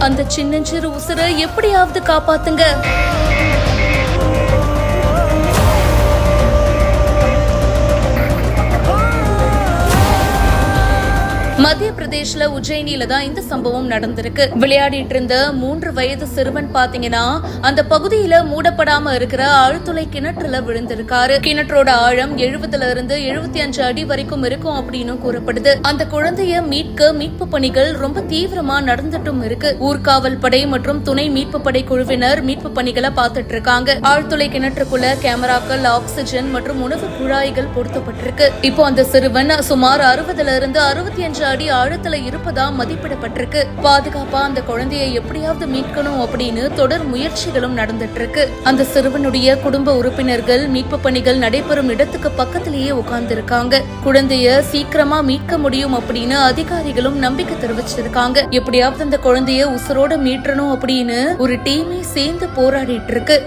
அந்த சின்னஞ்சிறு உசுரை எப்படியாவது காப்பாத்துங்க. மத்திய பிரதேஷ்ல உஜ்ஜயினில தான் இந்த சம்பவம் நடந்திருக்கு. விளையாடிட்டு இருந்த 3 வயது சிறுவன் பாத்தீங்கன்னா அந்த பகுதியில மூடப்படாம இருக்கிற ஆழ்துளை கிணற்றுல விழுந்திருக்காரு. கிணற்றோட ஆழம் 70 இருந்து 75 அடி வரைக்கும் இருக்கும் அப்படின்னு கூறப்படுது. அந்த குழந்தைய மீட்பு பணிகள் ரொம்ப தீவிரமா நடந்துட்டும் இருக்கு. ஊர்காவல் படை மற்றும் துணை மீட்பு படை குழுவினர் மீட்பு பணிகளை பார்த்துட்டு இருக்காங்க. ஆழ்துளை கிணற்றுக்குள்ள கேமராக்கள், ஆக்சிஜன் மற்றும் உணவு குழாய்கள் பொருத்தப்பட்டிருக்கு. இப்போ அந்த சிறுவன் சுமார் 60 இருந்து 65 அடி ஆழத்துல இருப்பதா மதிப்பிடப்பட்டிருக்கு. பாதுகாப்பா அந்த குழந்தையை எப்படியாவது மீட்கணும் அப்படின்னு தொடர் முயற்சிகளும் நடந்துட்டு இருக்கு. அந்த சிறுவனுடைய குடும்ப உறுப்பினர்கள் மீட்பு பணிகள் நடைபெறும் இடத்துக்கு பக்கத்திலேயே உட்கார்ந்து இருக்காங்க. குழந்தைய சீக்கிரமா மீட்க முடியும் அப்படின்னு அதிகாரிகளும் நம்பிக்கை தெரிவிச்சிருக்காங்க. எப்படியாவது அந்த குழந்தைய உசுரோட மீட்கணும் அப்படின்னு ஒரு டீமே சேர்ந்து போராடிட்டு இருக்கு.